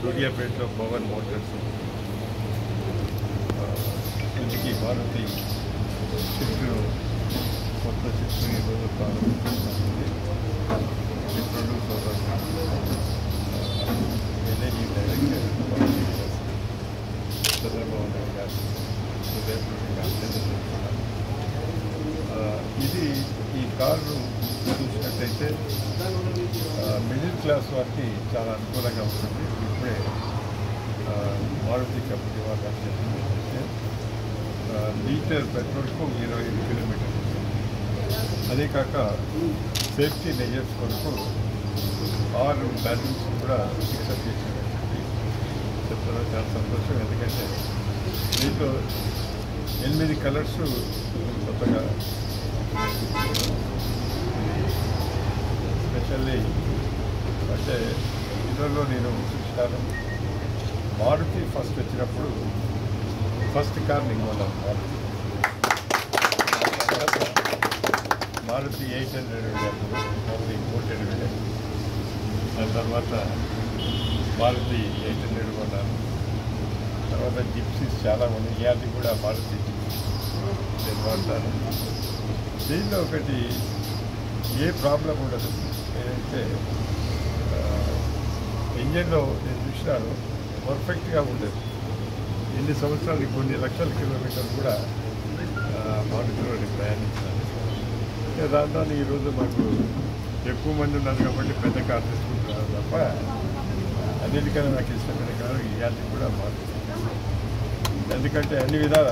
సూర్యాపేటలో పవన్ మోటార్స్ ఇంటికి మారుతి షిఫ్ట్ను కొత్త షిఫ్ట్ని ఈరోజు ప్రారంభించబడింది. మిత్రులు సోదరులు ఎన్ఐఈ డైరెక్టర్ చంద్రబాబు నాయుడు గారు హృదయపూర్వకంగా అభినందిస్తున్నాను. ఇది ఈ కారు చూసినట్టయితే మిడిల్ క్లాస్ వారికి చాలా అనుకూలంగా ఉంటుంది. ఇప్పుడే మారుతి కంపెనీ వాళ్ళు చెప్పింది ఏంటంటే లీటర్ పెట్రోల్కు 25 కిలోమీటర్లు. అదే కాక సేఫ్టీ మెజర్స్ కొరకు 6 బ్యాలెన్స్ కూడా ఫిక్సప్ చేసినటువంటి చెప్తారు. చాలా సంతోషం. ఎందుకంటే దీంట్లో 8 కలర్స్ కొత్తగా స్పెషల్లీ అంటే ఇందులో నేను చూస్తాను. మారుతి ఫస్ట్ వచ్చినప్పుడు ఫస్ట్ కార్ నింగోళ్ళం మారుతి 800 మారుతి ఇంపోర్టెడ్ వెళ్ళే. దాని తర్వాత మారుతి 800 కొన్నాను. తర్వాత జిప్సీస్ చాలా ఉన్నాయి. ఇవాళ కూడా మారుతి నేను వాడతాను. దీనిలో ఒకటి ఏ ప్రాబ్లం ఉండదు. ఏదైతే ఇంజన్లో నేను చూసినాను పర్ఫెక్ట్గా ఉండదు. ఎన్ని సంవత్సరాలు కొన్ని లక్షల కిలోమీటర్లు కూడా మారుతిలో ప్రయాణించాను. దాంతో ఈరోజు మాకు ఎక్కువ మంది ఉన్నారు కాబట్టి పెద్ద కార్ తీసుకుంటున్నారు తప్ప అన్నిటికన్నా నాకు ఇష్టమైన కారు ఇవాళ కూడా మారుతి. ఎందుకంటే అన్ని విధాల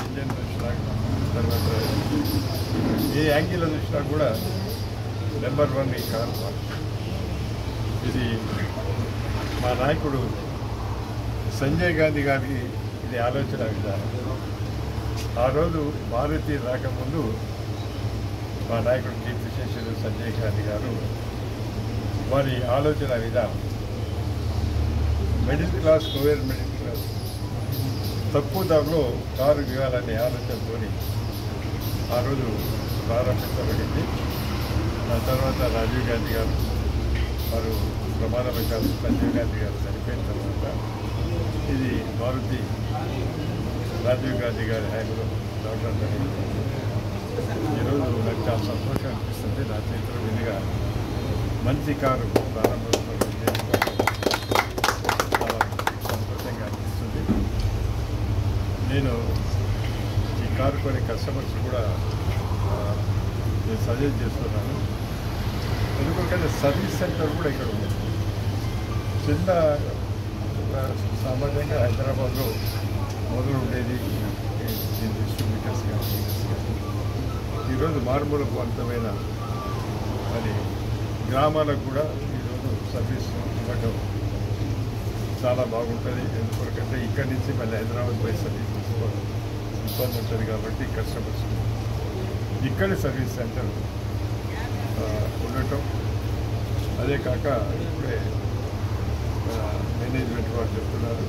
ఇంజన్ చూసినా తర్వాత ఏ యాంగిల్లో చూసినా కూడా నెంబర్ 1 ఈ కారు మారుతి. ఇది మా నాయకుడు సంజయ్ గాంధీ గారికి ఇది ఆలోచన విధానం. ఆ రోజు మారుతి రాకముందు మా నాయకుడు కీర్తిశేషుడు సంజయ్ గాంధీ గారు వారి ఆలోచన విధానం middle class lower middle class తక్కువ ధరలో కారు ఇవ్వాలనే ఆలోచనతో ఆ రోజు ప్రారంభించబడింది. ఆ తర్వాత రాజీవ్ గాంధీ గారు వారు ప్రమాదవశాలు సంజయ్ గాంధీ గారు చనిపోయిన తర్వాత ఇది మారుతి రాజీవ్ గాంధీ గారి హయాంలో రావడం జరిగింది. ఈరోజు నాకు చాలా సంతోషం అనిపిస్తుంది. నా చేతిలో విధిగా మంచి కారు ప్రారంభంలో చాలా సంతోషంగా అనిపిస్తుంది. నేను ఈ కారు కొన్ని కస్టమర్స్ కూడా నేను సజెస్ట్ చేస్తున్నాను. ఎందుకంటే సర్వీస్ సెంటర్ కూడా ఇక్కడ ఉంది. చిన్న సామాన్యంగా హైదరాబాద్లో మొదలు ఉండేది డిస్ట్రిబ్యూటర్స్ కానీ ఈరోజు మారుమూల ప్రాంతమైన మరి గ్రామాలకు కూడా ఈరోజు సర్వీస్ ఇవ్వడం చాలా బాగుంటుంది. ఎందుకంటే ఇక్కడి నుంచి మళ్ళీ హైదరాబాద్ పోయి సర్వీస్ తీసుకోవడం ఇబ్బంది ఉంటుంది కాబట్టి కస్టమర్స్ ఇక్కడ సర్వీస్ సెంటర్ ఉండటం. అదే కాక ఇప్పుడే మేనేజ్మెంట్ వారు చెప్తున్నారు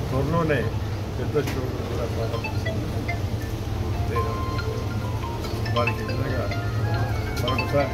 త్వరలోనే పెద్ద షోరూమ్ కూడా ప్రారంభిస్తున్నారు. నేను వారికి నిజంగా మరొకసారి